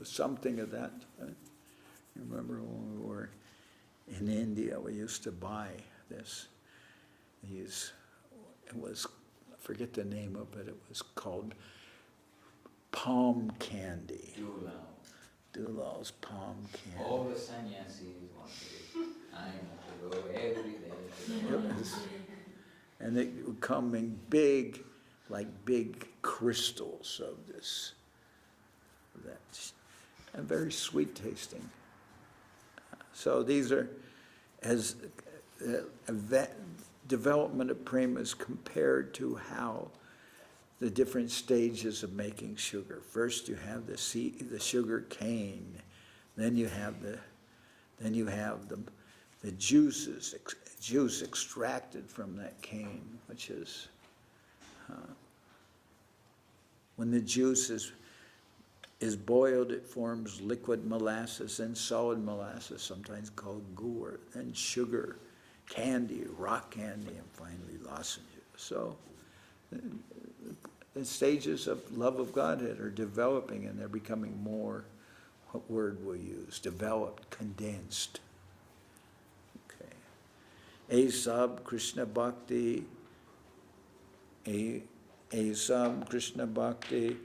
something of that. I remember when we were in India, we used to buy these, it was, I forget the name of it, it was called palm candy. Dulal's palm candy. All the sannyasis wanted it. I have to go every day. And it would come in big, like big crystals of this, and very sweet tasting. So these are, as development of prema is compared to how the different stages of making sugar. First you have the sugar cane, then you have the juice extracted from that cane, which is when the juice is boiled, it forms liquid molasses and solid molasses, sometimes called gur, then sugar, candy, rock candy, and finally lozenges. So the stages of love of Godhead are developing, and they're becoming more, what word we'll use, developed, condensed. Okay. Asab Krishna Bhakti, Asab Krishna Bhakti,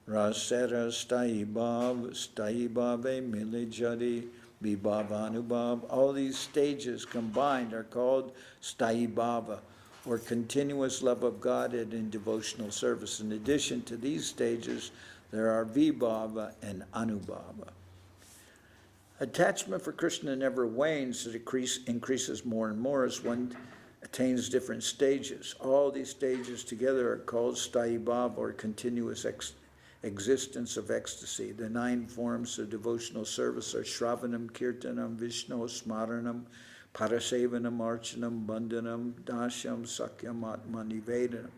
Rasera Stayibhave Milijari, Vibhavanubhav. All these stages combined are called Stayibhava, or continuous love of Godhead in devotional service. In addition to these stages, there are Vibhava and Anubhava. Attachment for Krishna never wanes, it increases more and more as one attains different stages. All these stages together are called Stayibhava, or continuous existence of ecstasy. The 9 forms of devotional service are Shravanam, Kirtanam, Vishnu, Smaranam, Parasevanam, Archanam, Bandhanam, Dasham, Sakyam, Atmanivedanam.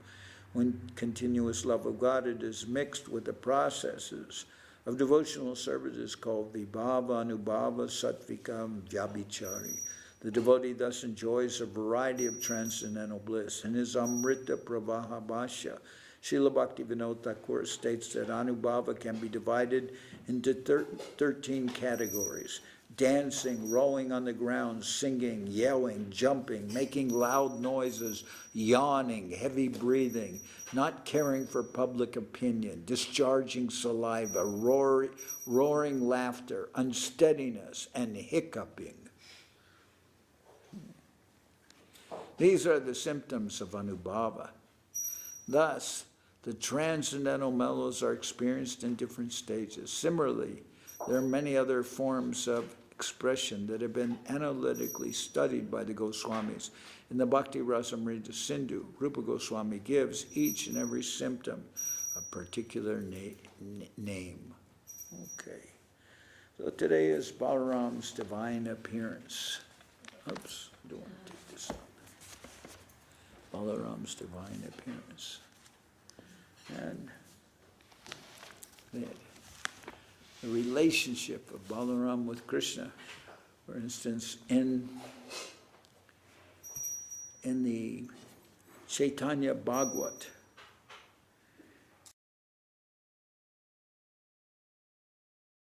When continuous love of God is mixed with the processes of devotional service, is called Vibhava, Anubhava, Satvikam, Vyabhichari. The devotee thus enjoys a variety of transcendental bliss. In his Amrita Pravaha Bhashya, Srila Bhaktivinoda Thakur states that Anubhava can be divided into 13 categories: dancing, rolling on the ground, singing, yelling, jumping, making loud noises, yawning, heavy breathing, not caring for public opinion, discharging saliva, roaring laughter, unsteadiness, and hiccuping. These are the symptoms of Anubhava. Thus, the transcendental mellows are experienced in different stages. Similarly, there are many other forms of expression that have been analytically studied by the Goswamis. In the Bhakti Rasamrita Sindhu, Rupa Goswami gives each and every symptom a particular name. Okay. So today is Balaram's divine appearance. Oops, I don't want to take this out. Balaram's divine appearance. And the relationship of Balaram with Krishna, for instance, in the Chaitanya Bhagavat,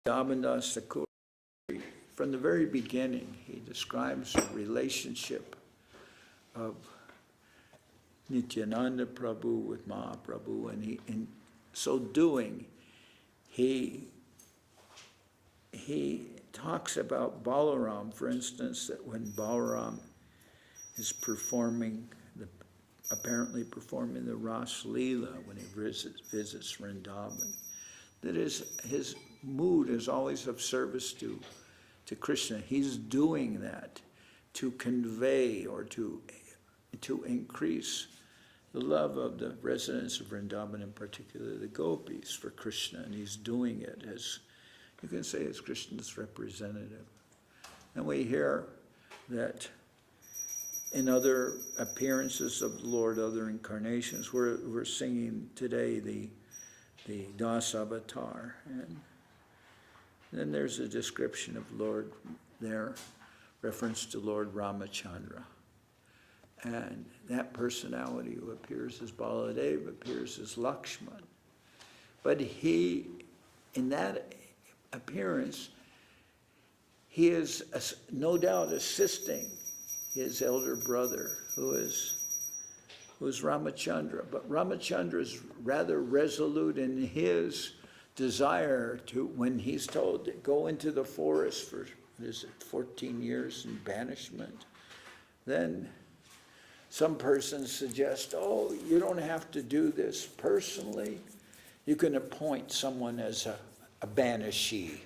Dabandas Thakur, from the very beginning, he describes the relationship of Nityananda Prabhu with Mahaprabhu, and in so doing, he talks about Balaram, for instance, that when Balaram is apparently performing the Ras Leela when he visits Vrindavan, that his mood is always of service to Krishna. He's doing that to convey or to increase the love of the residents of Vrindavan, in particular the gopis, for Krishna, and he's doing it as, you can say, as Krishna's representative. And we hear that in other appearances of the Lord, other incarnations, we're singing today the Das Avatar, and then there's a description of Lord there, reference to Lord Ramachandra. And that personality who appears as Baladev appears as Lakshman. But he in that appearance, he is no doubt assisting his elder brother, who is Ramachandra. But Ramachandra is rather resolute in his desire to, when he's told to go into the forest for, 14 years in banishment, then some persons suggest, oh, you don't have to do this personally. You can appoint someone as a banishee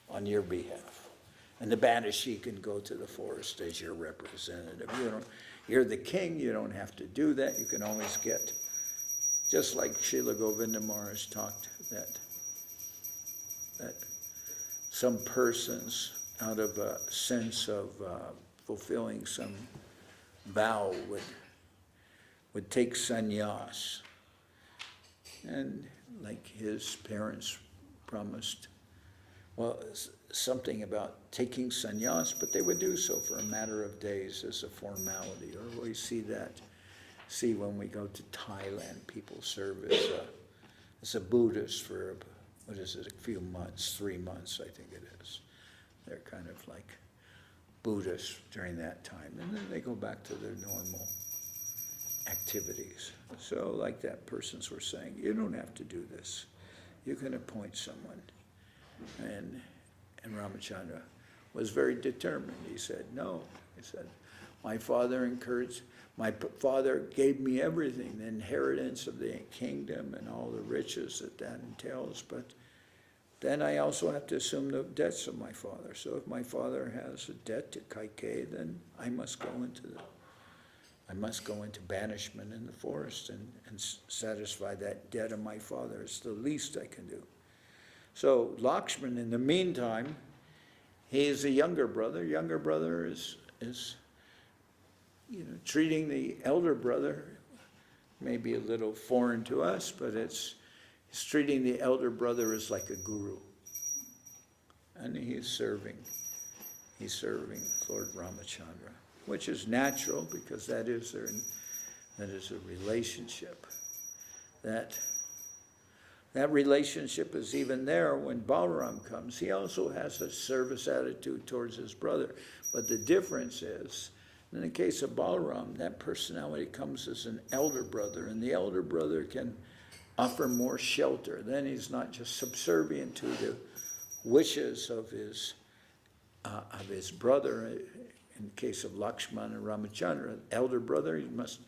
on your behalf. And the banishee can go to the forest as your representative. You're the king, you don't have to do that. You can always get, just like Srila Govinda Maharaj talked, that some persons, out of a sense of fulfilling some vow, would take sannyas. And like his parents promised, well, something about taking sannyas, but they would do so for a matter of days as a formality. Or we see when we go to Thailand, people serve as a Buddhist for, what is it, a few months, 3 months, I think it is. They're kind of like Buddhists during that time, and then they go back to their normal activities. So like that persons were saying, you don't have to do this. You can appoint someone. And Ramachandra was very determined. He said, no. He said, my father gave me everything, the inheritance of the kingdom and all the riches that entails, but then I also have to assume the debts of my father. So if my father has a debt to Kaikeyi, then I must go into banishment in the forest and satisfy that debt of my father. It's the least I can do. So Lakshman, in the meantime, he is a younger brother. Younger brother is treating the elder brother, maybe a little foreign to us, but he's treating the elder brother as like a guru. And he's serving Lord Ramachandra, which is natural because that is a relationship. That relationship is even there when Balarama comes. He also has a service attitude towards his brother. But the difference is, in the case of Balarama, that personality comes as an elder brother, and the elder brother can offer more shelter. Then he's not just subservient to the wishes of his brother. In the case of Lakshmana and Ramachandra, elder brother, he must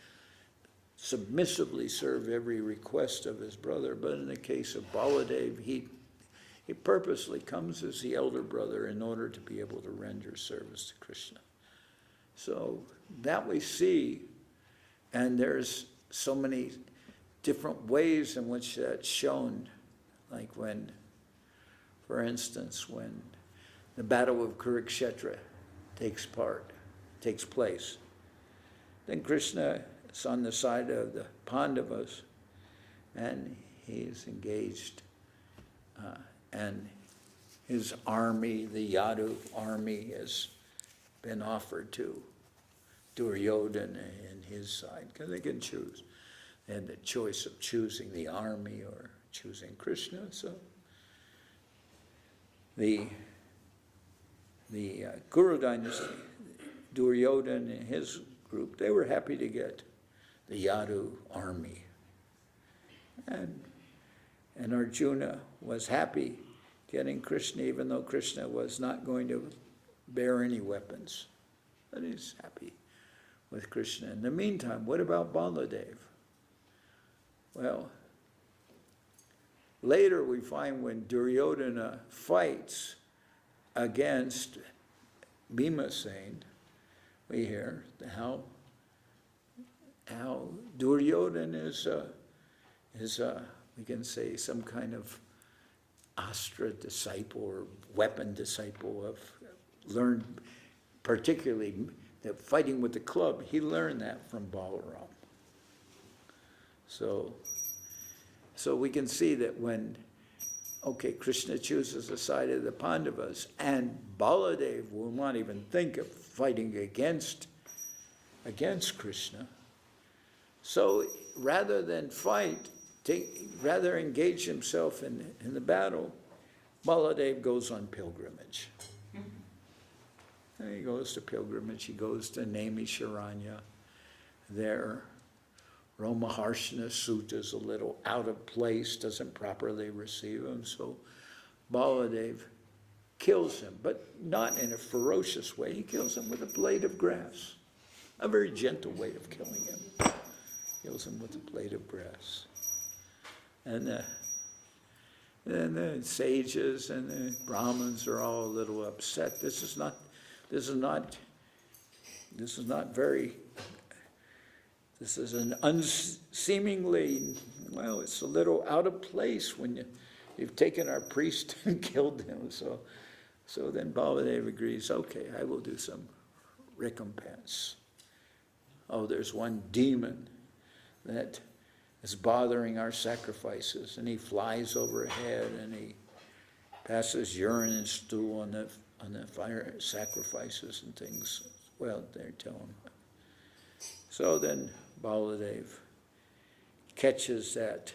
submissively serve every request of his brother. But in the case of Baladev, he purposely comes as the elder brother in order to be able to render service to Krishna. So that we see, and there's so many different ways in which that's shown, like when, for instance, when the battle of Kurukshetra takes place, then Krishna is on the side of the Pandavas, and he's engaged, and his army, the Yadu army, has been offered to Duryodhana and his side, because they can choose. They had the choice of choosing the army or choosing Krishna. So the Kuru dynasty, Duryodhana and his group, they were happy to get the Yadu army. And Arjuna was happy getting Krishna, even though Krishna was not going to bear any weapons. But he's happy with Krishna. In the meantime, what about Baladev? Well, later we find when Duryodhana fights against Bhimasena, we hear how Duryodhana is we can say some kind of astra disciple or weapon disciple of learned, particularly that fighting with the club, he learned that from Balarama. So we can see that when, Krishna chooses the side of the Pandavas, and Baladev will not even think of fighting against Krishna. So rather than fight, rather engage himself in the battle, Baladev goes on pilgrimage. And he goes to pilgrimage. He goes to Naimisharanya. There, Romaharshana Sutta is a little out of place, doesn't properly receive him, so Baladev kills him, but not in a ferocious way. He kills him with a blade of grass. A very gentle way of killing him. Kills him with a blade of grass. And then the sages and the Brahmins are all a little upset. This is not an unseemingly, well, it's a little out of place when you've taken our priest and killed him. So then Baladev agrees, okay, I will do some recompense. Oh, there's one demon that is bothering our sacrifices, and he flies overhead and he passes urine and stool on the fire sacrifices and things. Well, they tell him. So then Baladev catches that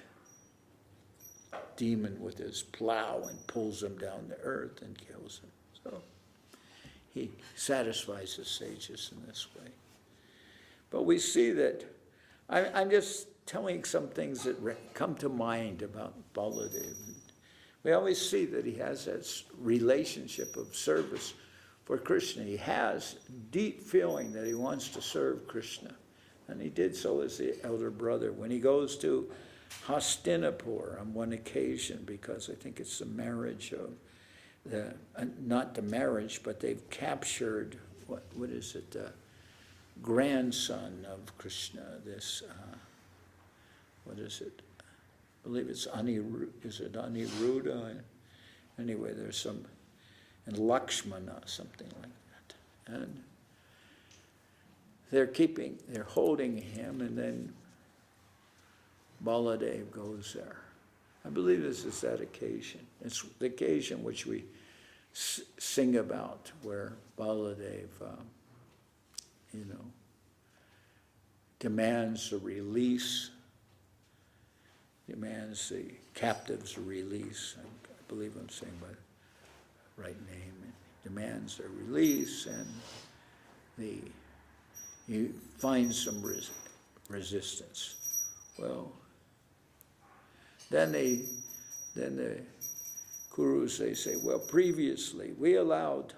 demon with his plow and pulls him down to earth and kills him. So he satisfies the sages in this way. But we see that, I'm just telling some things that come to mind about Baladev. We always see that he has that relationship of service for Krishna. He has deep feeling that he wants to serve Krishna. And he did so as the elder brother. When he goes to Hastinapur on one occasion, because I think it's the marriage of, not the marriage, but they've captured, what is it, grandson of Krishna, this, what is it? I believe it's Aniruddha? Anyway, there's some, and Lakshmana, something like that. And they're holding him, and then Baladev goes there. I believe this is that occasion. It's the occasion which we sing about, where Baladev, demands the release, demands the captive's release. I believe I'm saying by the right name. Demands their release, and he finds some resistance. Well, then the Kurus, they say, well, previously we allowed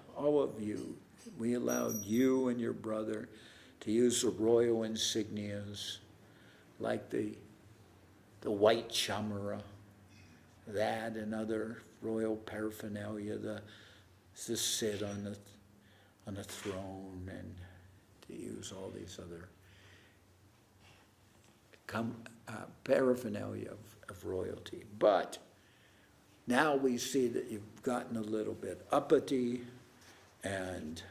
you and your brother to use the royal insignias like the white chamara, that and other royal paraphernalia, to sit on the throne, and to use all these other paraphernalia of royalty. But now we see that you've gotten a little bit uppity and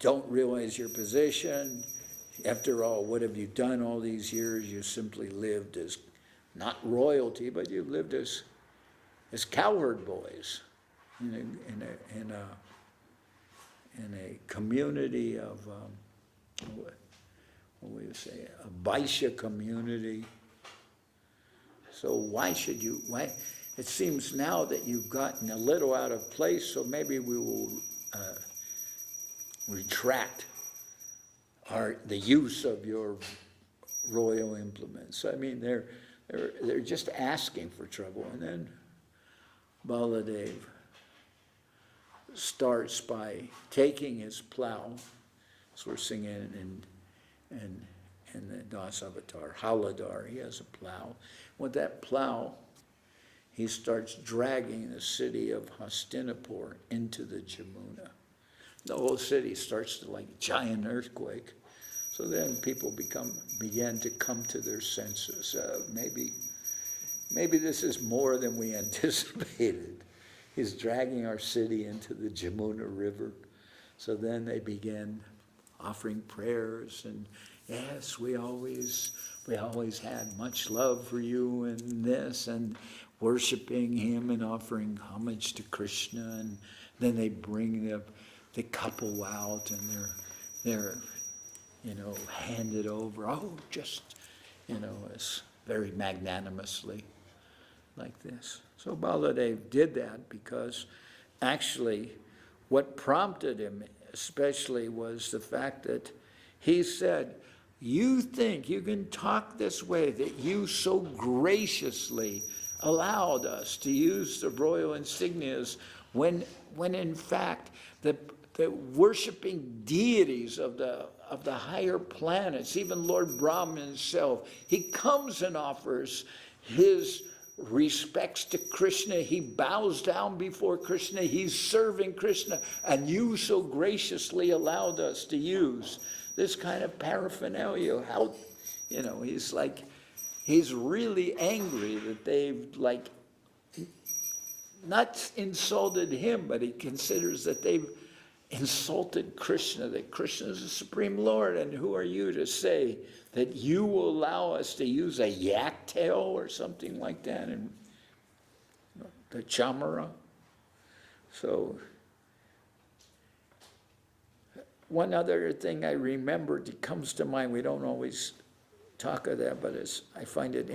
don't realize your position. After all, what have you done all these years? You simply lived as not royalty, but you've lived as cowherd boys in a community of what would you say, a Vaishya community. So why it seems now that you've gotten a little out of place, so maybe we will retract the use of your royal implements. I mean, they're just asking for trouble. And then Baladev starts by taking his plow, as we're singing in the Das Avatar, Haladar, he has a plow. With that plow, he starts dragging the city of Hastinapur into the Jamuna. The whole city starts to like giant earthquake. So then people began to come to their senses. Maybe this is more than we anticipated. He's dragging our city into the Jamuna River. So then they began offering prayers, and yes, we always had much love for you and this, and worshiping him and offering homage to Krishna. And then they bring the couple out, and they're handed over, it's very magnanimously. like this. So Baladev did that because actually what prompted him especially was the fact that he said, you think you can talk this way, that you so graciously allowed us to use the royal insignias when in fact the worshiping deities of the higher planets, even Lord Brahma himself, he comes and offers his respects to Krishna. He bows down before Krishna. He's serving Krishna, and you so graciously allowed us to use this kind of paraphernalia. How, he's really angry that they've not insulted him, but he considers that they've insulted Krishna, that Krishna is the Supreme Lord, and who are you to say that you will allow us to use a yak tail or something like that in the chamara? So, one other thing I remembered that comes to mind, we don't always talk of that, but I find it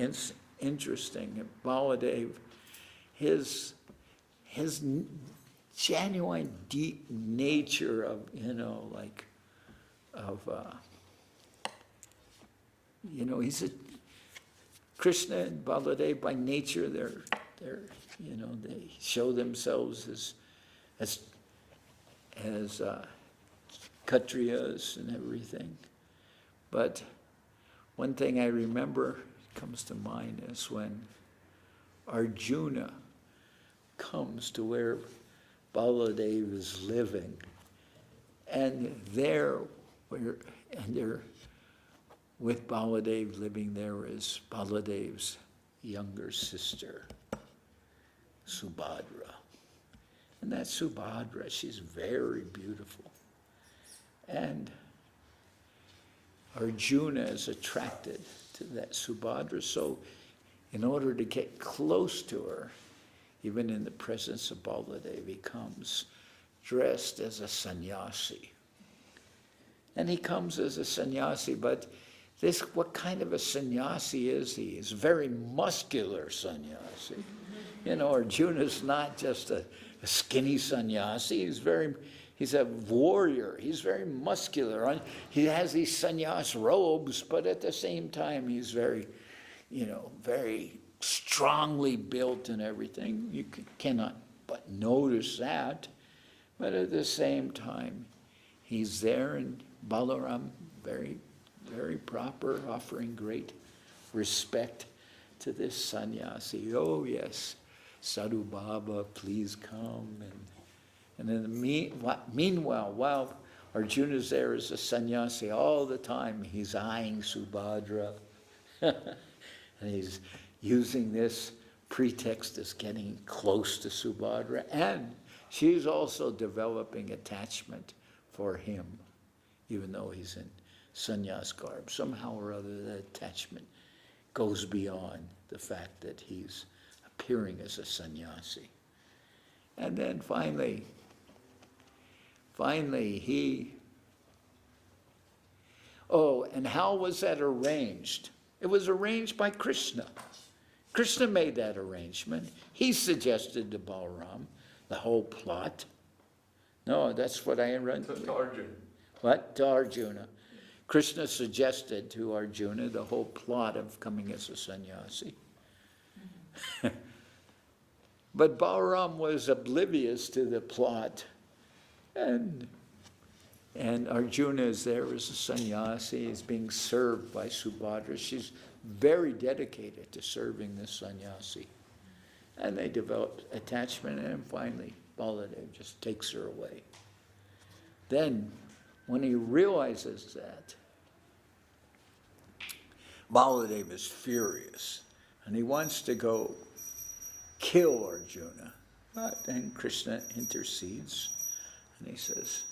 interesting. Baladev, his genuine deep nature of, he's a Krishna and Baladev by nature, they're they show themselves as Kshatriyas and everything. But one thing I remember comes to mind is when Arjuna comes to where Baladev is living, and they're with Baladev living there is Baladev's younger sister, Subhadra. And that Subhadra, she's very beautiful. And Arjuna is attracted to that Subhadra, so in order to get close to her, even in the presence of Baladev, he comes dressed as a sannyasi. And he comes as a sannyasi, but what kind of a sannyasi is he? He's a very muscular sannyasi. Arjuna's not just a skinny sannyasi. He's a warrior. He's very muscular. He has these sannyas robes, but at the same time, he's very strongly built and everything. You cannot but notice that. But at the same time, he's there, and Balarama, very, very proper, offering great respect to this sannyasi. Oh yes, Sadhu Baba, please come. And in the meanwhile, while Arjuna's there as a sannyasi, all the time he's eyeing Subhadra. And he's using this pretext as getting close to Subhadra, and she's also developing attachment for him, even though he's in sannyas garb. Somehow or other, that attachment goes beyond the fact that he's appearing as a sannyasi. And then finally and how was that arranged? It was arranged by Krishna. Krishna made that arrangement. He suggested to Balarama the whole plot. No, that's what I read. To Arjuna. What? To Arjuna. Krishna suggested to Arjuna the whole plot of coming as a sannyasi. But Balarama was oblivious to the plot. And Arjuna is there as a sannyasi. He's being served by Subhadra. She's very dedicated to serving this sannyasi. And they develop attachment, and finally Baladev just takes her away. Then, when he realizes that, Baladev is furious, and he wants to go kill Arjuna. But then Krishna intercedes, and he says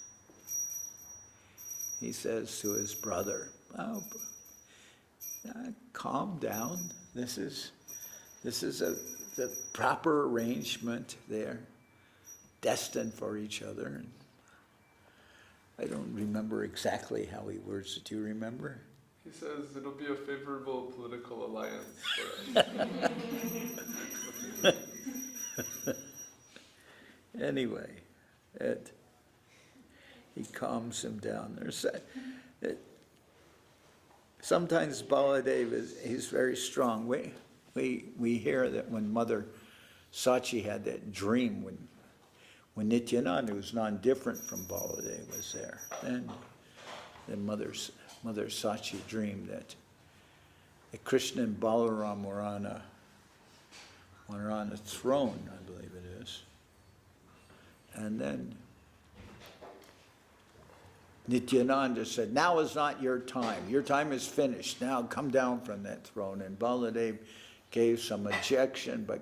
to his brother, calm down. This is the proper arrangement. They're destined for each other. And I don't remember exactly how he words it. Do you remember? He says it'll be a favorable political alliance for us. Anyway, he calms him down. Sometimes Baladev he's very strong. We hear that when Mother Sachi had that dream when Nityananda, who's non-different from Baladev, was there, then Mother Sachi dreamed that Krishna and Balarama were on a throne, I believe it is. And then Nityananda said, now is not your time. Your time is finished. Now come down from that throne. And Baladev gave some objection, but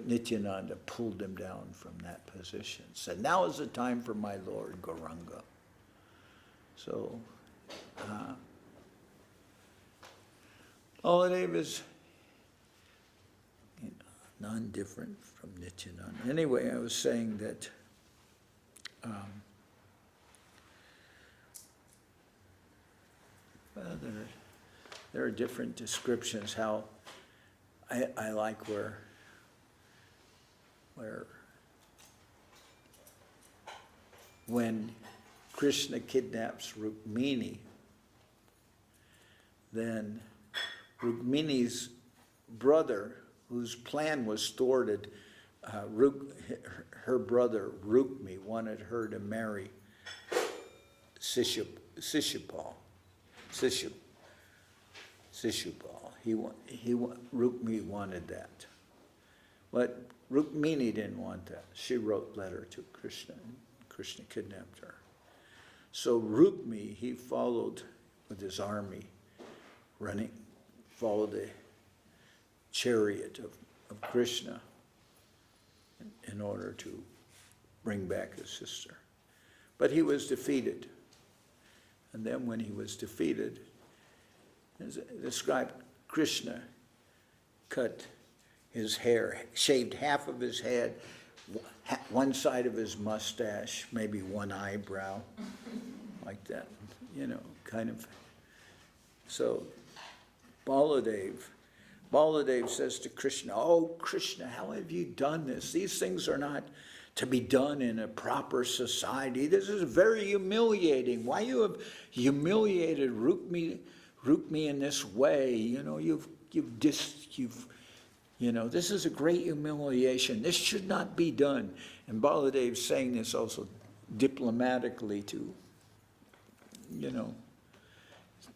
Nityananda pulled him down from that position. Said, now is the time for my Lord Gauranga. So, Baladev is non-different from Nityananda. Anyway, I was saying that there are different descriptions. How I like where when Krishna kidnaps Rukmini, then Rukmini's brother, whose plan was thwarted, her brother Rukmi wanted her to marry Shishupal. Rukmi wanted that. But Rukmini didn't want that. She wrote letter to Krishna, and Krishna kidnapped her. So Rukmi, he followed with his army, followed the chariot of Krishna in order to bring back his sister. But he was defeated. And then when he was defeated, as described, Krishna cut his hair, shaved half of his head, one side of his mustache, maybe one eyebrow, like that, kind of. So Baladev says to Krishna, oh, Krishna, how have you done this? These things are not to be done in a proper society. This is very humiliating. Why you have humiliated Rukmi in this way? This is a great humiliation. This should not be done. And Baladev's saying this also diplomatically to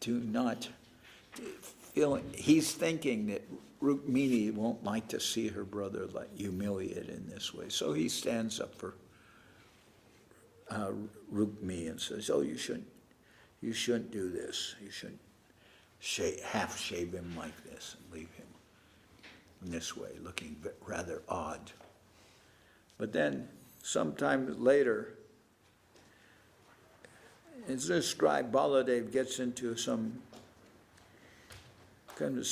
not feel. He's thinking that Rukmini won't like to see her brother humiliated in this way. So he stands up for Rukmi and says, oh, you shouldn't do this. You shouldn't half shave him like this and leave him in this way, looking rather odd. But then, sometime later, it's described Baladev gets into some kind of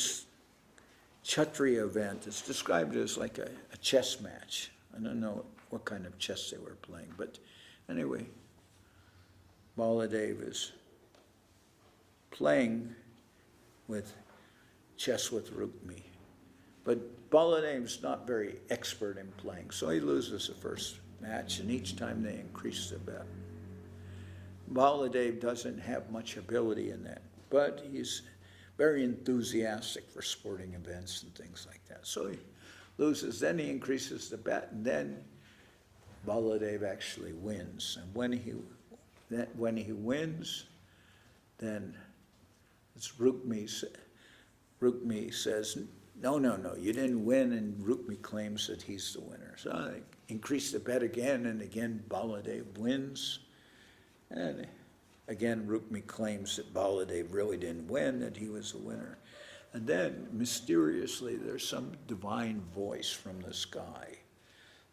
Kshatriya event. It's described as like a chess match. I don't know what kind of chess they were playing, but anyway, Baladev is playing with chess with Rukmi. But Baladev's not very expert in playing, so he loses the first match, and each time they increase the bet. Baladev doesn't have much ability in that, but he's very enthusiastic for sporting events and things like that. So he loses, then he increases the bet, and then Baladev actually wins. And when he wins, then it's Rukmi says, no, you didn't win, and Rukmi claims that he's the winner. So they increase the bet again, and again Baladev wins. And again, Rukmi claims that Baladev really didn't win, that he was the winner. And then, mysteriously, there's some divine voice from the sky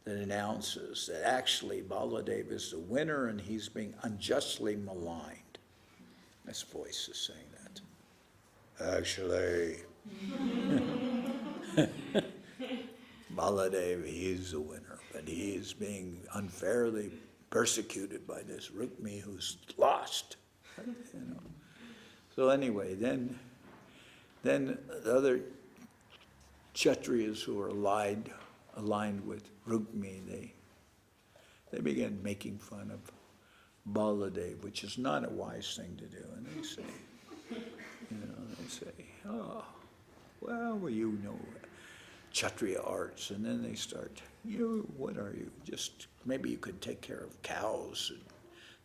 that announces that actually Baladev is the winner and he's being unjustly maligned. This voice is saying that. Actually, Baladev, he's the winner, but he is being unfairly persecuted by this Rukmi who's lost. So anyway, then the other Kshatriyas who are aligned with Rukmini, they began making fun of Baladev, which is not a wise thing to do. And they say, oh, well, you know Kshatriya arts. And then they start, what are you? Just, maybe you could take care of cows and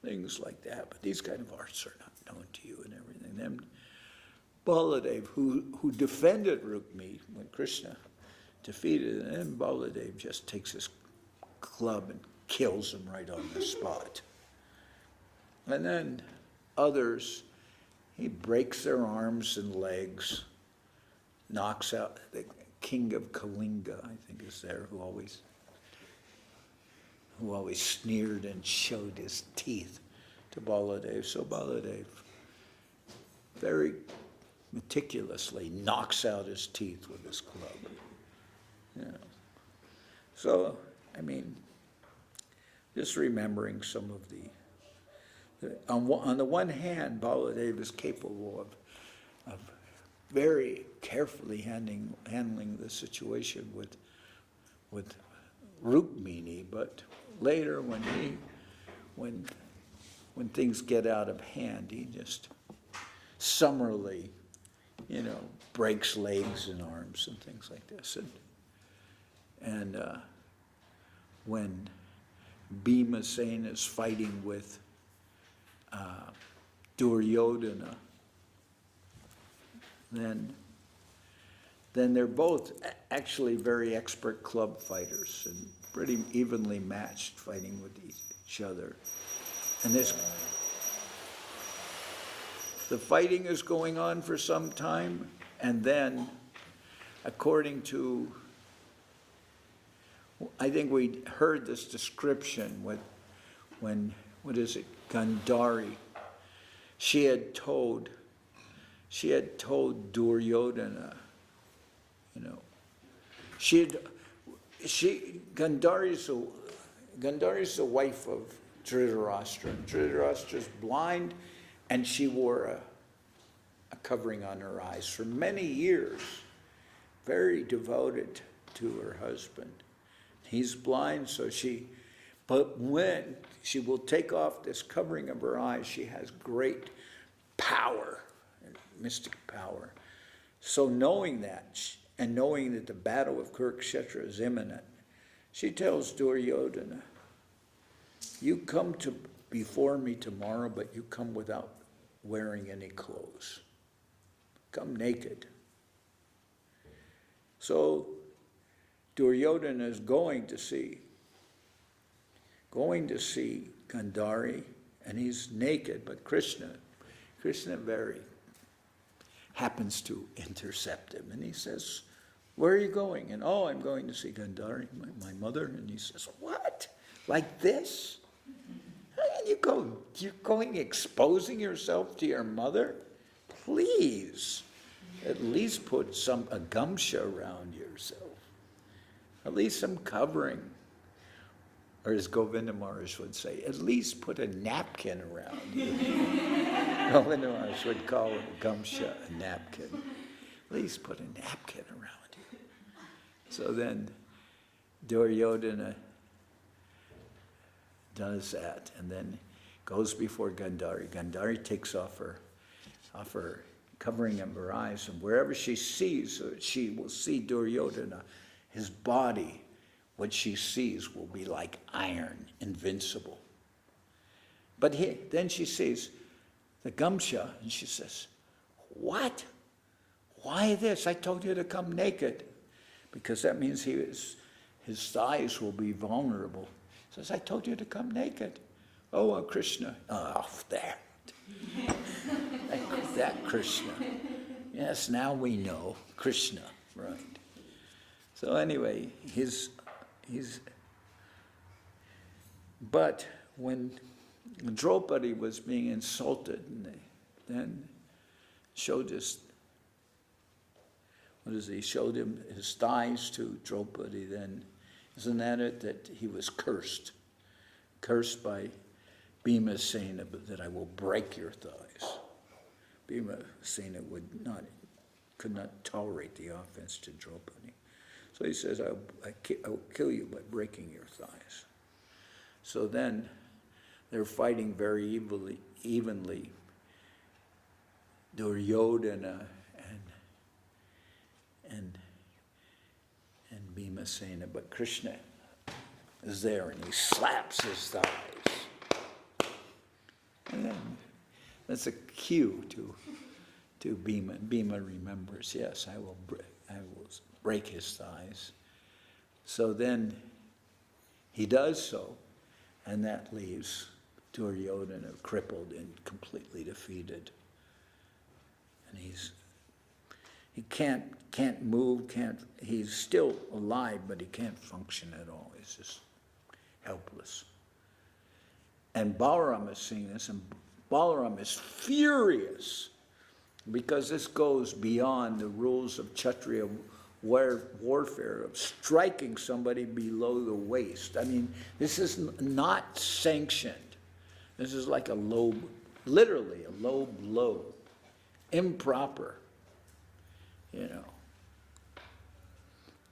things like that. But these kind of arts are not known to you and everything. Then Baladev, who defended Rukmini when Krishna defeated him, and Baladev just takes his club and kills him right on the spot. And then others, he breaks their arms and legs, knocks out the king of Kalinga, I think is there, who always sneered and showed his teeth to Baladev. So Baladev very meticulously knocks out his teeth with his club. So, I mean, just remembering some of on the one hand, Baladev is capable of very carefully handling the situation with Rukmini, but later when things get out of hand, he just summarily, breaks legs and arms and things like this. And when Bhimasena is fighting with Duryodhana, then they're both actually very expert club fighters and pretty evenly matched, fighting with each other. And the fighting is going on for some time, and then, according to, I think we heard this description when Gandhari, she had told Duryodhana, Gandhari's the wife of Dhritarashtra, and Dhritarashtra's blind, and she wore a covering on her eyes for many years, very devoted to her husband. He's blind, but when she will take off this covering of her eyes, she has great power, mystic power. So knowing that, and knowing that the battle of Kurukshetra is imminent, she tells Duryodhana, you come before me tomorrow, but you come without wearing any clothes. Come naked. So Duryodhana is going to see Gandhari, and he's naked, but Krishna happens to intercept him, and he says, where are you going? And I'm going to see Gandhari, my mother. And he says, what? Like this? You're going exposing yourself to your mother? Please, at least put a gamsha around yourself. At least some covering. Or as Govinda Maharaj would say, at least put a napkin around you. Govinda Maharaj would call a gamsha a napkin. At least put a napkin around you. So then Duryodhana does that, and then goes before Gandhari. Gandhari takes off her covering of her eyes, and wherever she sees, she will see Duryodhana. His body, what she sees, will be like iron, invincible. But then she sees the gamsha, and she says, what? Why this? I told you to come naked. Because that means his thighs will be vulnerable. He says, I told you to come naked. Oh, Krishna. Oh, there. that Krishna. Yes, now we know. Krishna, right. So anyway, but when Draupadi was being insulted, and they then showed he showed him his thighs to Draupadi, then isn't that it, that he was cursed by Bhimasena, that I will break your thighs. Bhimasena could not tolerate the offense to Draupadi. So he says, I will kill you by breaking your thighs. So then they're fighting very evenly. Duryodhana and Bhimasena, but Krishna is there and he slaps his thighs. And then that's a cue to Bhima. Bhima remembers, yes, I will break his thighs. So then he does so, and that leaves Duryodhana crippled and completely defeated. And he can't move, he's still alive, but he can't function at all. He's just helpless. And Balarama is seeing this, and Balarama is furious because this goes beyond the rules of Kshatriya warfare, of striking somebody below the waist. I mean, this is not sanctioned. This is like literally a low blow. Improper,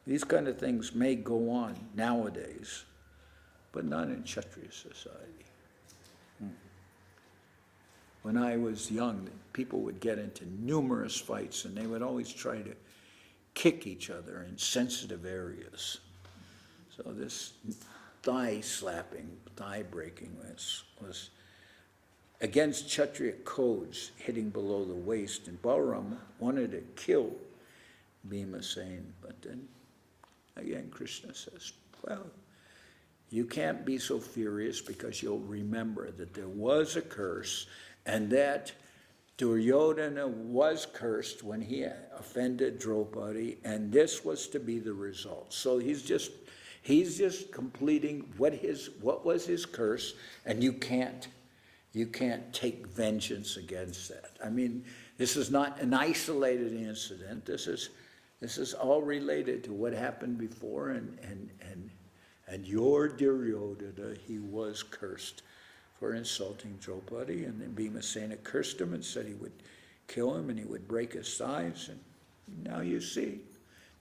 These kind of things may go on nowadays, but not in Kshatriya society. When I was young, people would get into numerous fights, and they would always try to kick each other in sensitive areas. So this thigh slapping, thigh breaking was against Kshatriya codes, hitting below the waist, and Balarama wanted to kill Bhimasena, but then again Krishna says, well, you can't be so furious because you'll remember that there was a curse and that Duryodhana was cursed when he offended Draupadi, and this was to be the result. So he's just completing what was his curse, and you can't take vengeance against that. I mean, this is not an isolated incident. This is all related to what happened before, and your Duryodhana, he was cursed for insulting Draupadi, and then Bhimasena cursed him and said he would kill him and he would break his thighs, and now you see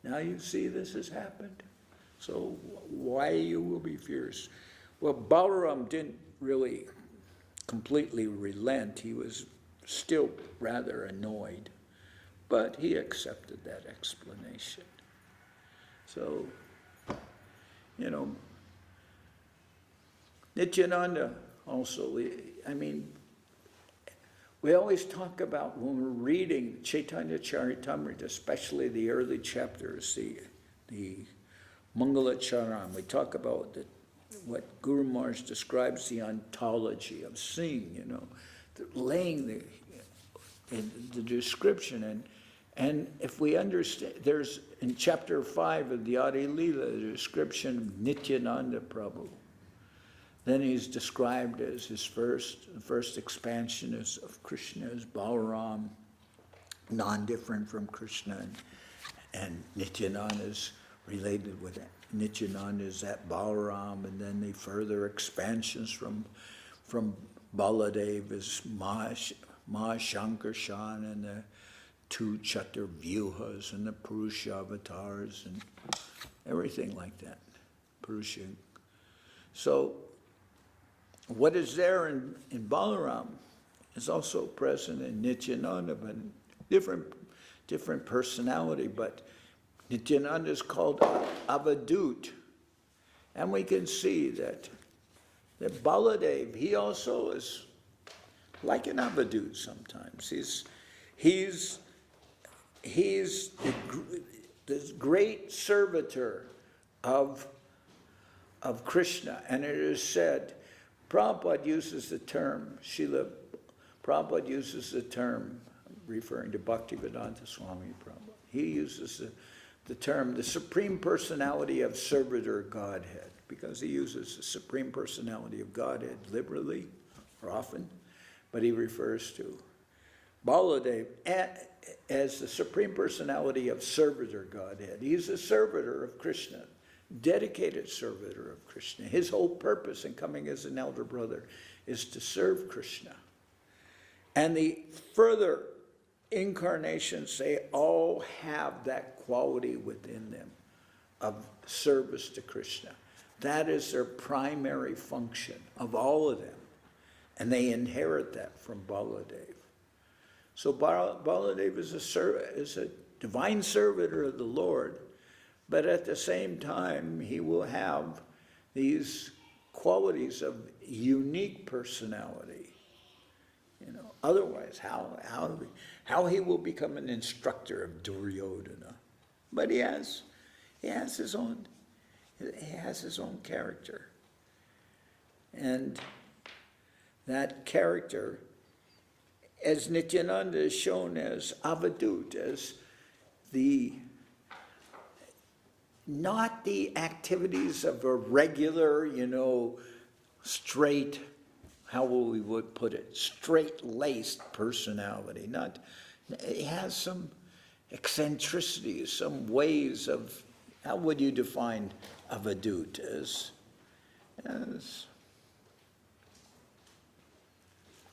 this has happened. So why you will be fierce? Well, Balaram didn't really completely relent. He was still rather annoyed, but he accepted that explanation. So, Nityananda also, we always talk about when we're reading Chaitanya Charitamrita, especially the early chapters, the Mangala Charan, we talk about what Guru Maharaj describes the ontology of seeing, laying the description. And if we understand, there's in chapter 5 of the Adi Leela, the description of Nityananda Prabhu. Then he's described as the first expansion of Krishna as Balaram, non-different from Krishna, and Nityananda is related with that. Nityananda is that Balaram, and then the further expansions from Baladev is Mahashankarshan and the two Chaturvyuhas and the Purusha avatars and everything like that. Purusha. So what is there in Balaram is also present in Nityananda, but different personality. But Nityananda is called Avadut. And we can see that Baladev, he also is like an Avadut sometimes. He's the great servitor of Krishna. And it is said, Prabhupada uses the term, Srila Prabhupada uses the term, referring to Bhaktivedanta Swami Prabhupada. He uses the term, the Supreme Personality of Servitor Godhead, because he uses the Supreme Personality of Godhead liberally or often, but he refers to Baladev as the Supreme Personality of Servitor Godhead. He's a servitor of Krishna, dedicated servitor of Krishna. His whole purpose in coming as an elder brother is to serve Krishna. And the further incarnations, they all have that quality within them of service to Krishna. That is their primary function of all of them. And they inherit that from Baladev. So Baladev is a divine servitor of the Lord, but at the same time, he will have these qualities of unique personality. Otherwise, how he will become an instructor of Duryodhana? But he has his own character, and that character, as Nityananda is shown as avadut, as not the activities of a regular, straight, how will we would put it, straight-laced personality. It has some eccentricities, some ways of, how would you define avadut? As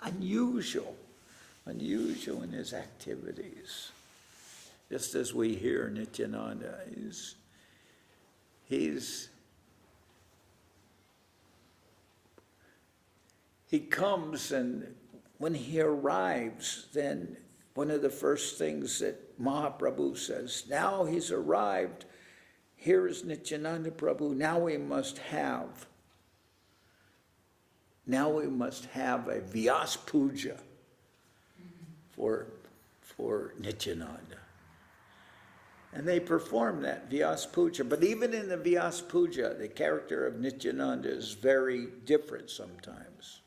unusual in his activities. Just as we hear Nityananda, he comes, and when he arrives, then one of the first things that Mahaprabhu says, now he's arrived, here is Nityananda Prabhu, now we must have a Vyas Puja for Nityananda. And they perform that Vyas Puja. But even in the Vyas Puja, the character of Nityananda is very different sometimes.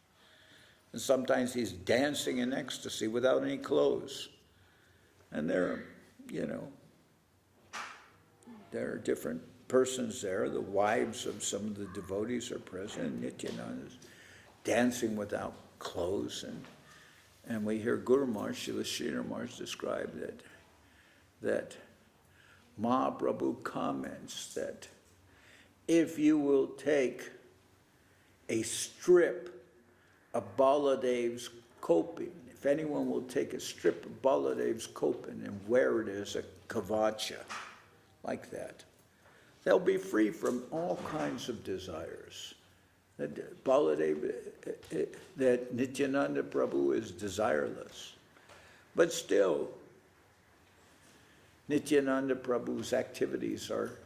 And sometimes he's dancing in ecstasy without any clothes. And there are different persons there. The wives of some of the devotees are present. Nityananda's dancing without clothes. And we hear Guru Maharaj, Srila Maharaj describe that Mahaprabhu comments that if you will take a strip of Baladev's coping, if anyone will take a strip of Baladev's coping and wear it as a kavacha, like that, they'll be free from all kinds of desires. That Baladev, that Nityananda Prabhu is desireless. But still, Nityananda Prabhu's activities are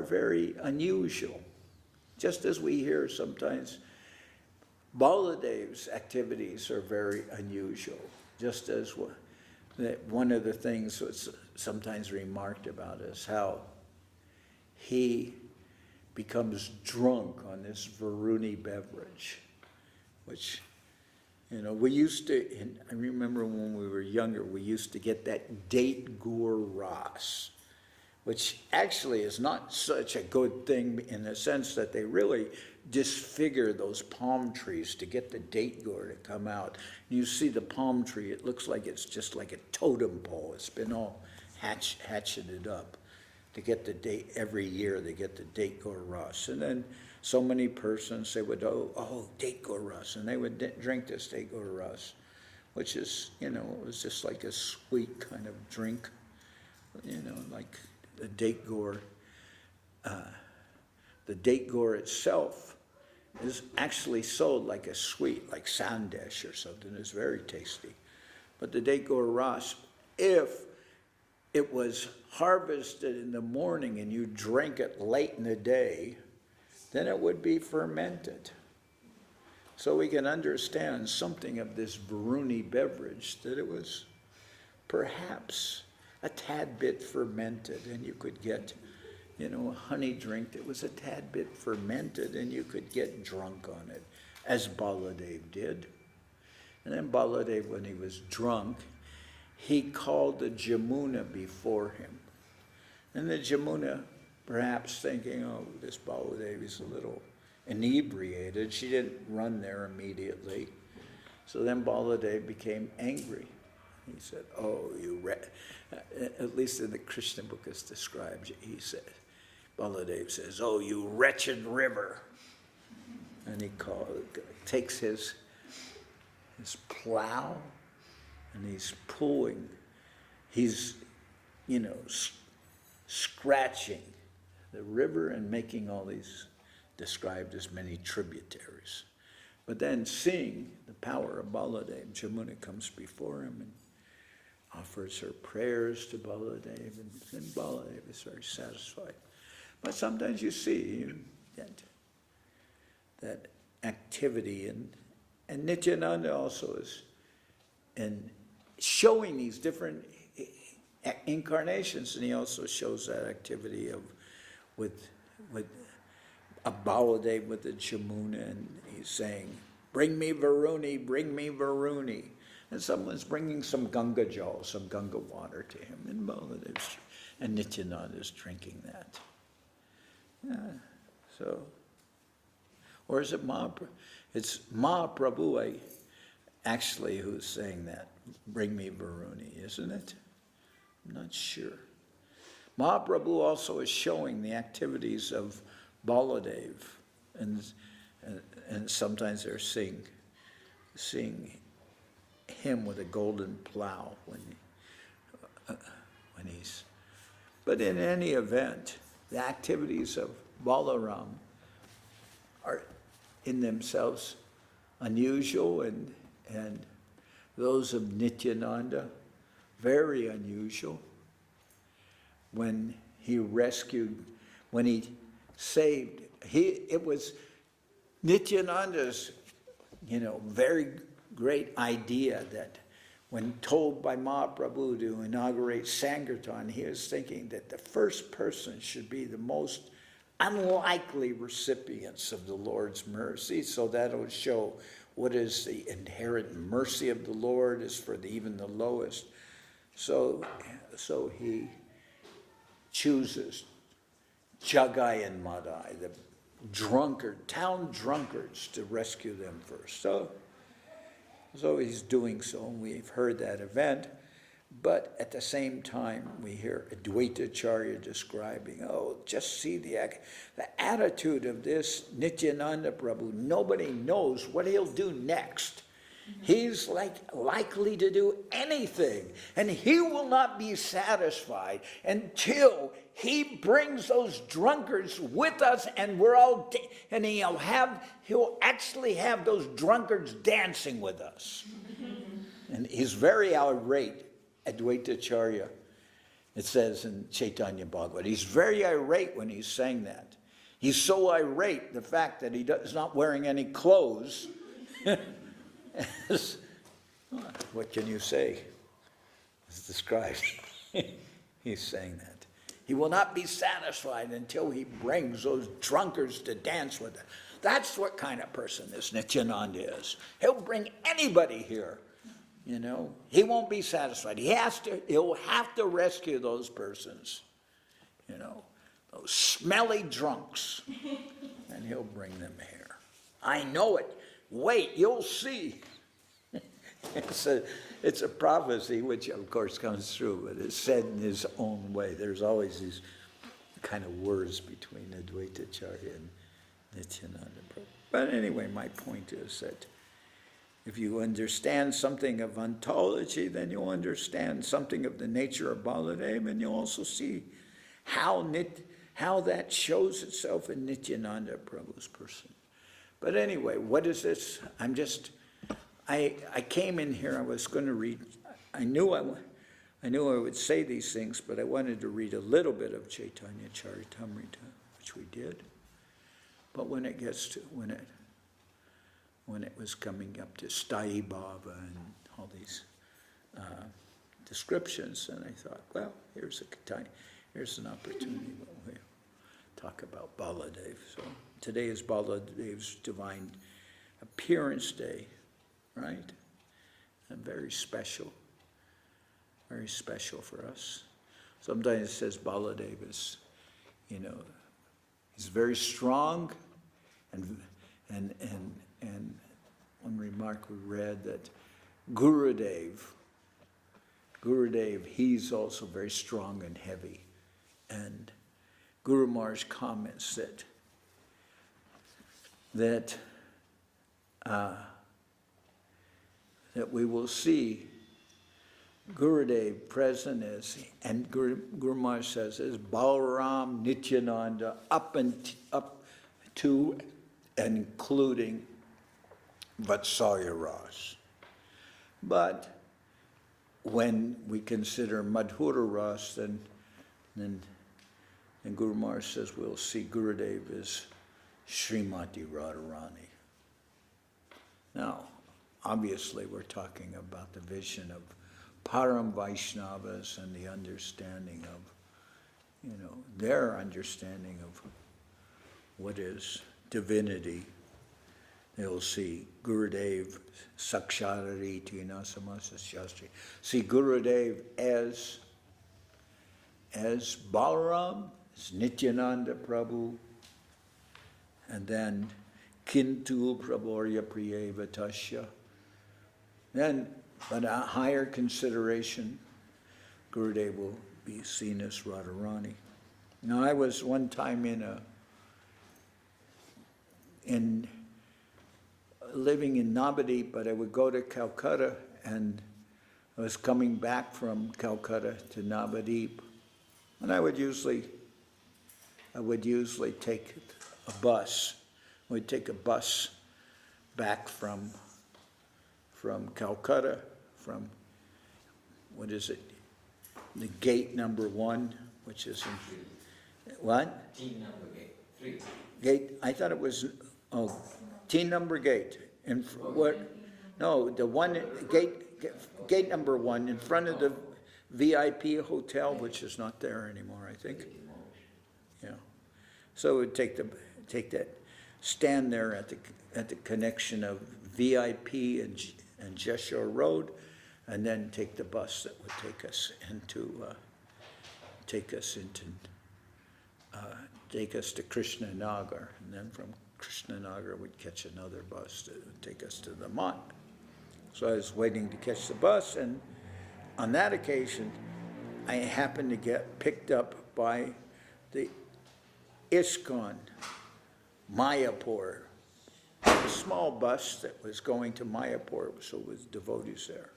very unusual. Just as we hear sometimes Baladev's activities are very unusual. Just as one of the things that's sometimes remarked about is how he becomes drunk on this Varuni beverage, which, we used to, I remember when we were younger, we used to get that date gur ras, which actually is not such a good thing in the sense that they really disfigure those palm trees to get the date gur to come out. You see the palm tree, it looks like it's just like a totem pole. It's been all hatcheted up to get the date. Every year they get the date gur ras. And then so many persons, they would, date gur ras, and they would drink this date gur ras, which is, it was just like a sweet kind of drink, like the date gur. The date gur itself is actually sold like a sweet, like sandesh or something. It's very tasty. But the date gur ras, if it was harvested in the morning and you drank it late in the day, then it would be fermented. So we can understand something of this Varuni beverage, that it was perhaps a tad bit fermented, and you could get a honey drink that was a tad bit fermented, and you could get drunk on it, as Baladev did. And then Baladev, when he was drunk, he called the Jamuna before him. And the Jamuna, perhaps thinking, this Baladev is a little inebriated, she didn't run there immediately. So then Baladev became angry. He said, at least in the Krishna book is described, he said, Baladev says, you wretched river. And he takes his plow and he's pulling, he's, scratching the river and making all these described as many tributaries. But then seeing the power of Baladev, Jamuna comes before him and offers her prayers to Baladev, and Baladev is very satisfied. But sometimes you see that activity, and Nityananda also is in showing these different incarnations, and he also shows that activity of with a Baladev with the Jamuna, and he's saying, "Bring me Varuni, bring me Varuni." And someone's bringing some Ganga Jal, some Ganga water to him, and Baladev's, and Nityananda is drinking that. Or is it Mahaprabhu? It's Mahaprabhu actually who's saying that, "Bring me Varuni," isn't it? I'm not sure. Mahaprabhu also is showing the activities of Baladev, and sometimes they're seeing him with a golden plow when he's. But in any event, the activities of Balaram are in themselves unusual, and those of Nityananda very unusual. When he rescued, when he saved, it was Nityananda's, very great idea that when told by Mahaprabhu to inaugurate Sankirtan, he was thinking that the first person should be the most unlikely recipients of the Lord's mercy, so that would show what is the inherent mercy of the Lord is for even the lowest. So he chooses Jagai and Madai, the town drunkards, to rescue them first. So he's doing so, and we've heard that event. But at the same time, we hear Advaita Acharya describing, just see the attitude of this Nityananda Prabhu. Nobody knows what he'll do next. He's likely to do anything, and he will not be satisfied until he brings those drunkards with us, and and he'll actually have those drunkards dancing with us. And he's very irate, Advaita Acharya. It says in Chaitanya Bhagavat, he's very irate when he's saying that. He's so irate, the fact that is not wearing any clothes. What can you say? It's described. He's saying that. He will not be satisfied until he brings those drunkards to dance with him. That's what kind of person this Nityananda is. He'll bring anybody here. He won't be satisfied. He'll have to rescue those persons. Those smelly drunks. And he'll bring them here. I know it. Wait, you'll see. It's a prophecy, which of course comes true, but it's said in his own way. There's always these kind of words between Advaita Acharya and Nityananda Prabhu. But anyway, my point is that if you understand something of ontology, then you'll understand something of the nature of Baladev, and you'll also see how that shows itself in Nityananda Prabhu's person. But anyway, what is this? I came in here, I was going to read, I knew I would say these things, but I wanted to read a little bit of Chaitanya Charitamrita, which we did. But when it was coming up to Sthayi Bhava and all these descriptions, and I thought, well, here's an opportunity when we talk about Baladev. So today is Baladev's Divine Appearance Day, right? And very special for us. Sometimes it says Baladev is, he's very strong, and one remark we read that Gurudev, he's also very strong and heavy. And Guru Maharaj comments that we will see Gurudev present is, and Guru Maharaj says, is Balaram Nityananda up to and including Vatsalya Ras. But when we consider Madhura Ras, then Guru Maharaj says we'll see Gurudev as Srimati Radharani. Now, obviously we're talking about the vision of Param Vaishnavas and the understanding of, their understanding of what is divinity. They'll see Gurudev Sakshatari Tina Samasa Shastri. See Gurudev as Balaram, as Nityananda Prabhu, and then Kintu Prabhorya Priya Vatasya. Then, but a higher consideration, Gurudev will be seen as Radharani. Now, I was one time living in Navadip, but I would go to Calcutta, and I was coming back from Calcutta to Navadip, and I would usually take a bus. We'd take a bus back from Calcutta, from, what is it, the gate number 1, which is in, what? Team number gate, 3. Gate, I thought it was, T number gate. And what? No, the one, gate number 1 in front of the VIP hotel, which is not there anymore, I think. Yeah. So we'd take that, stand there at the connection of VIP and Jeshore Road, and then take the bus that would take us to Krishna Nagar, and then from Krishna Nagar we'd catch another bus that would take us to the Mott. So I was waiting to catch the bus, and on that occasion I happened to get picked up by the ISKCON Mayapur, a small bus that was going to Mayapur, so with devotees there.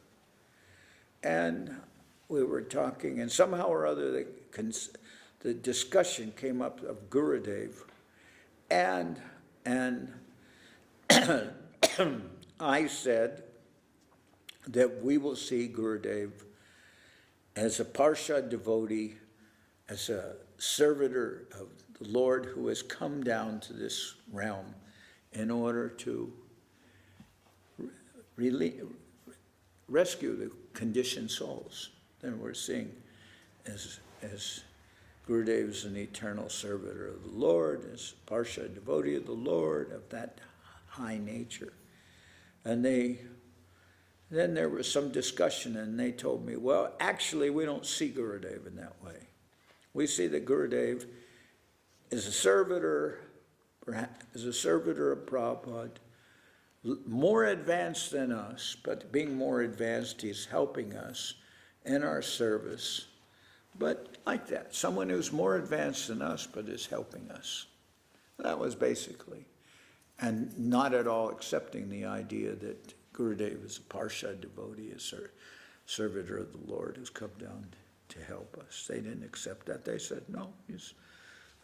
And we were talking, and somehow or other the discussion came up of Gurudev, and I said that we will see Gurudev as a Parshad devotee, as a servitor of the Lord who has come down to this realm in order to rescue the conditioned souls. Then we're seeing as Gurudev is an eternal servitor of the Lord, as Parsha devotee of the Lord, of that high nature. And then there was some discussion, and they told me, well, actually we don't see Gurudev in that way. We see that Gurudev is a servitor, perhaps is a servitor of Prabhupada, more advanced than us, but being more advanced, he's helping us in our service. But like that, someone who's more advanced than us, but is helping us. That was basically, and not at all accepting the idea that Gurudev is a Parshad devotee, a servitor of the Lord who's come down to help us. They didn't accept that. They said, no, he's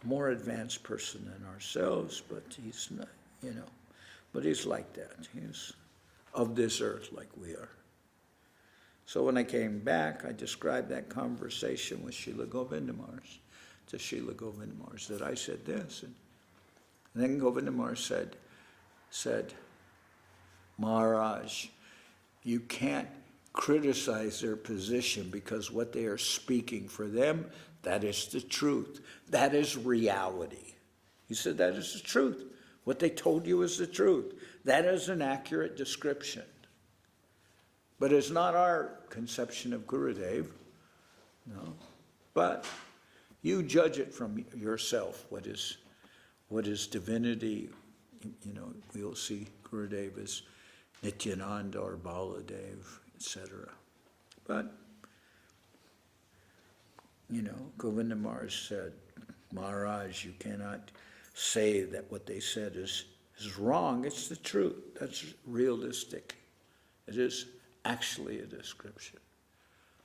a more advanced person than ourselves, but he's not, but he's like that. He's of this earth like we are. So when I came back, I described that conversation with Srila Govinda Maharaj, to Srila Govinda Maharaj, that I said this. And then Govinda Maharaj said, Maharaj, you can't criticize their position because what they are speaking for them, that is the truth. That is reality. He said, that is the truth. What they told you is the truth. That is an accurate description. But it's not our conception of Gurudev, no. But you judge it from yourself. What is divinity? We'll see Gurudev as Nityananda or Baladev, etc. But, Govinda Maharaj said, Maharaj, you cannot say that what they said is wrong. It's the truth. That's realistic. It is actually a description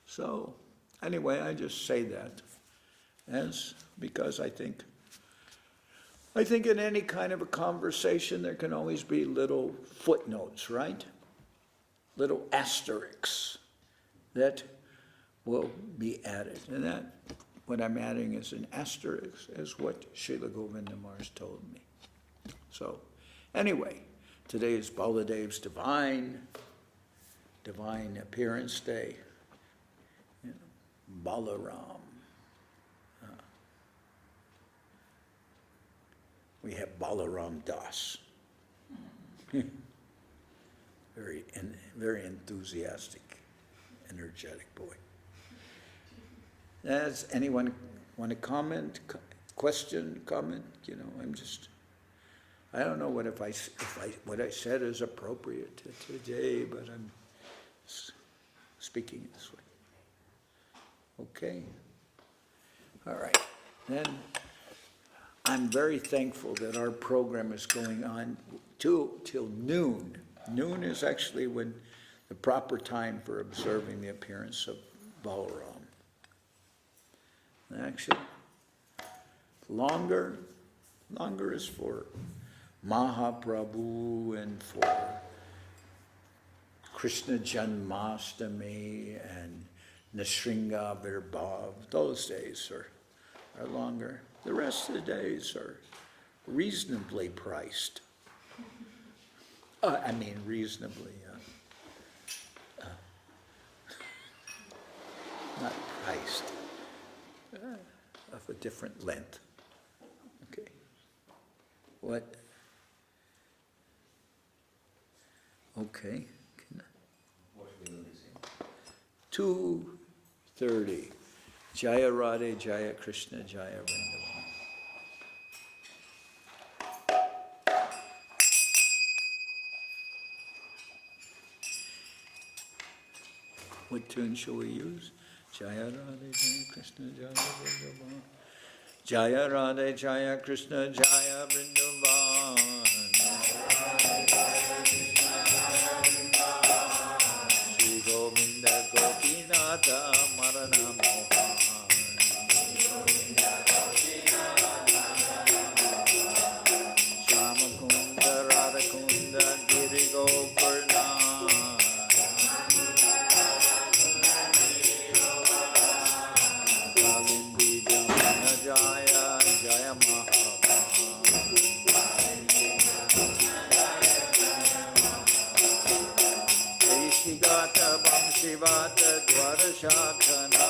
So, anyway, I just say that because I think in any kind of a conversation there can always be little footnotes, right? Little asterisks that will be added. And that, what I'm adding is an asterisk, is what Srila Govinda Maharaj told me. So, anyway, today is Baladev's divine appearance day. You know, Balaram. We have Balaram Das. Very enthusiastic, energetic boy. Does anyone want to comment, question, comment? You know, I don't know what what I said is appropriate today, but I'm speaking this way. Okay. All right. Then I'm very thankful that our program is going on till noon. Noon is actually when the proper time for observing the appearance of Balaram. Actually, longer is for Mahaprabhu and for Krishna Janmashtami and Nrsimha Virbhav. Those days are longer. The rest of the days are reasonably priced. Reasonably, not priced, of a different length. Okay. What? Okay. What will you say? 2:30. Jaya Radhe, Jaya Krishna, Jaya Vrindavan. What tune shall we use? Jaya Radhe, Jaya Krishna, Jaya Vrindavan. Jaya Radhe, Jaya Krishna, Jaya Vrindavan. Shri Govinda Gopinatha Marana Mohan. Shama Kunda Radha Kunda Giri Goparna. Jaya Jaya Shigata Vamshivata Dwara Shakhana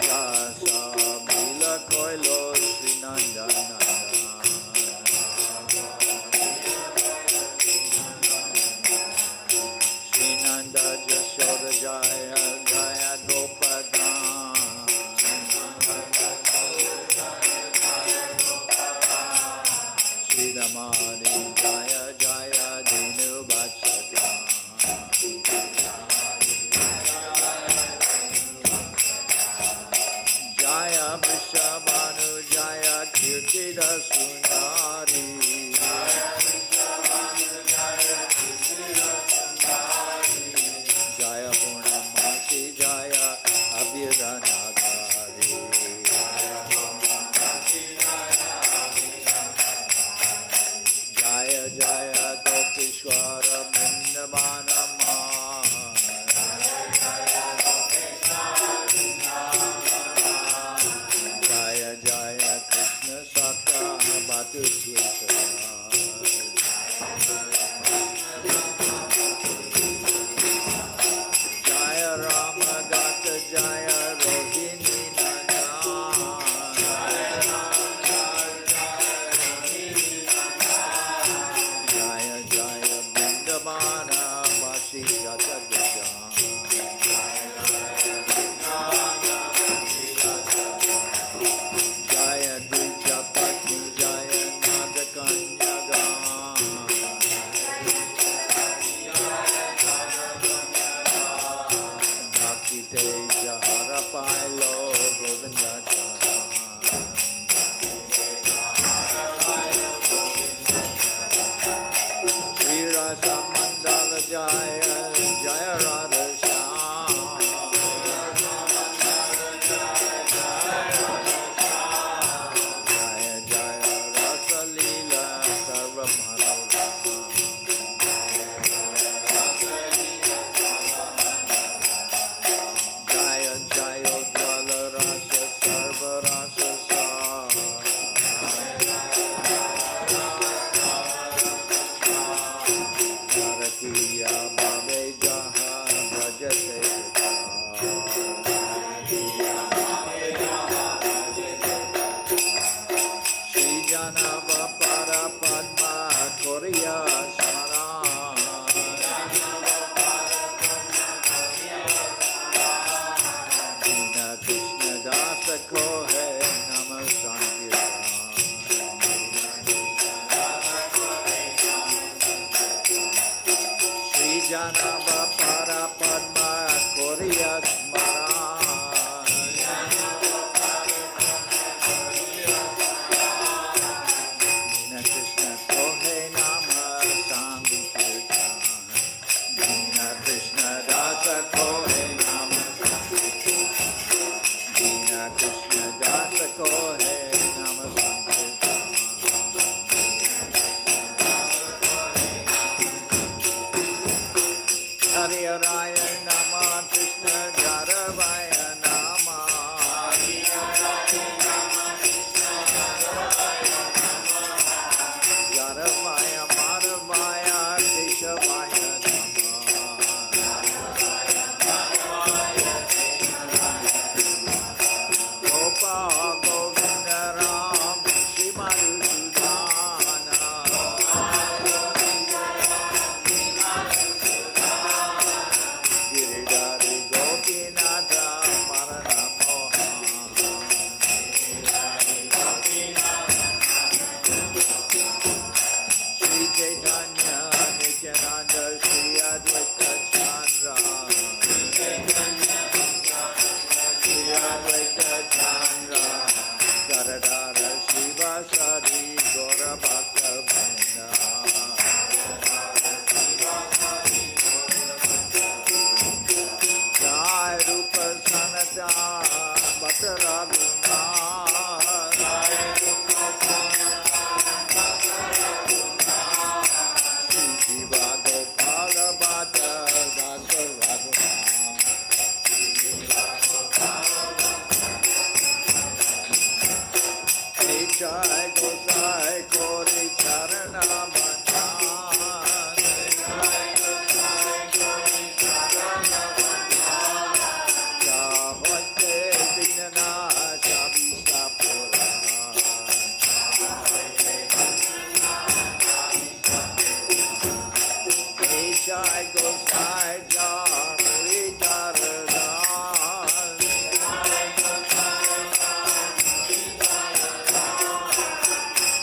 Jasa Mila Koilo Srinandana Srinanda Jashoda Jaya Jaya Gopada Sridhamani Jaya Jaya Dinu Bhatsada Jaya Vrishabhanu Jaya Kirtida Sundari Jaya Purnamasi Jaya Abhidanagari Jaya Jaya Gopishwara Vrindavanama Jaya Jaya Krishna Sakta Bhatu Switara Jaya Rama Gata Jaya Rohini Nana Jaya Jaya Vrindavana Vasi Gata Gaja Jaya Dvijapati Jaya Nadakanyaga Bhakti Teja Harapailo Govinda Shri Rasa Krishna Dasa ko hai Nama Sankirtan. Sri Janaba Para Padma Koriya Smaran. Nina Krishna ko hai Nama Sankirtan. Nina Krishna Dasa ko hai Nama Nina Krishna Dasa ko hai Nama Sankirtan. Hare Raya Nama Krishna Jaravaya Nama Jaravaya Madhavaya Keshavaya Nama Gopa Govinda Ram Shimadusudana Giridhari Gopinatha Maranamoha Sri Chaitanya Nityananda Sri Advaita Chandra Sri Advaita Chandra Garadhara Srivasadi Gaura Bhakta Vrinda Jai Rupa Sanatana Bhatta Raghunath Sri Jiva Gopala Bhatta Dasa Raghunath Jai Gosai Kori Charana Bandhan Jahvate Vignana Shabisa Puran Jai Gosai Jahri Janardan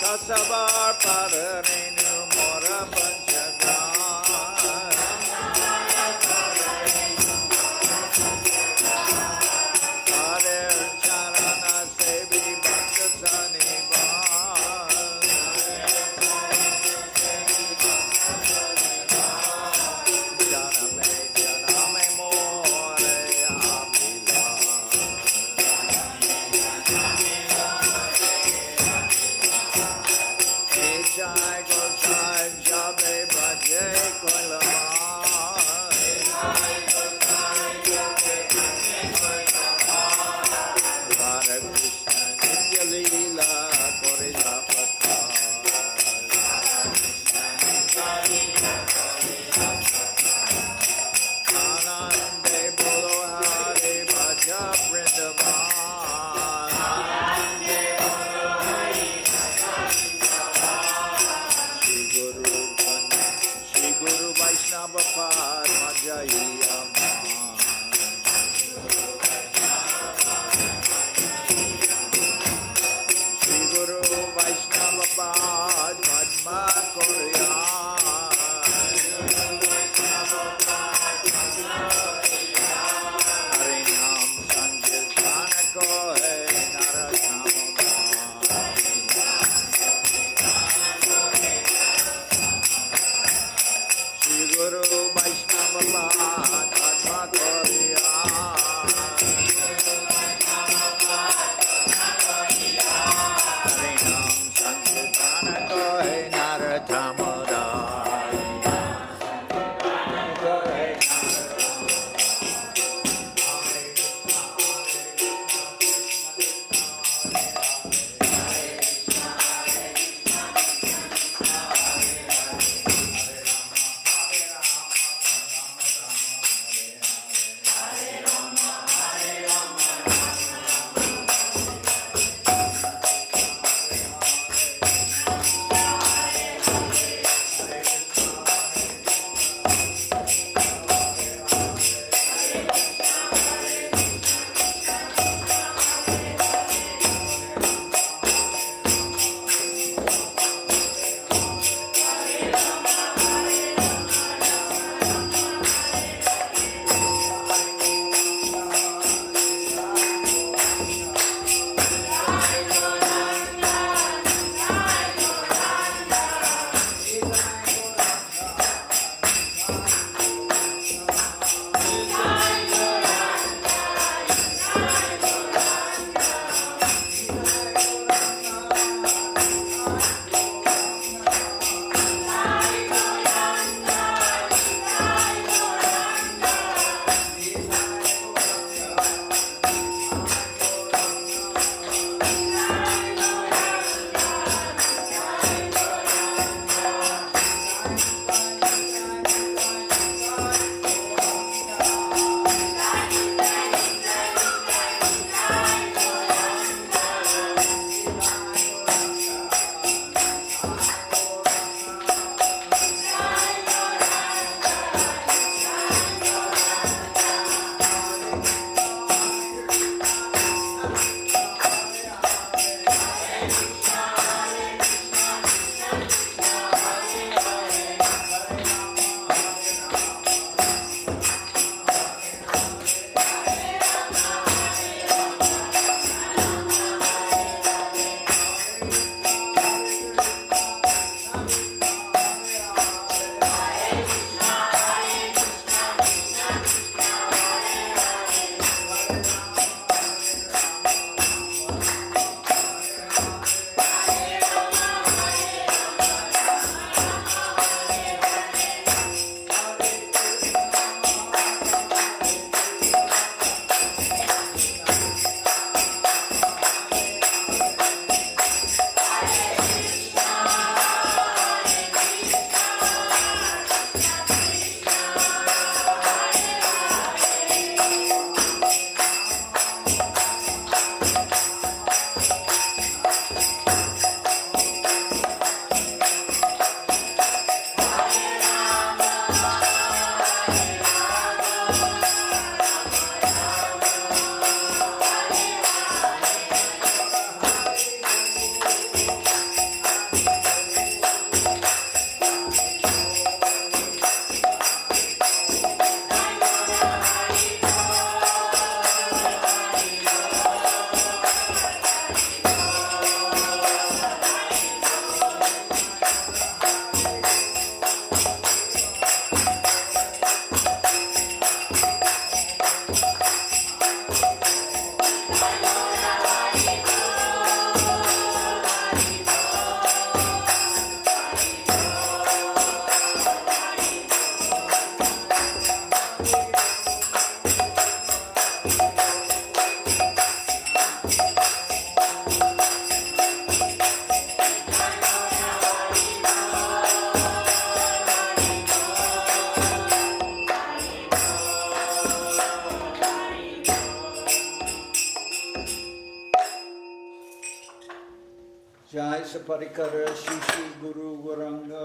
Kasavar Paranenu Mora Panchagan Hare Charana Sevi Bhakta Sanivan Janame More Abhila Jai Gosai Jabe Bhaje Kolaman Radha Krishna Nitya Leela Korila Pakan Anande Bolo Hare Bhaja Vrindavan Shri Guru Vaishnava Padma Jaya Shri Guru Vaishnava Padma Koryan Harinam Sankirtana Jai Saparikara Shishi Guru Varanga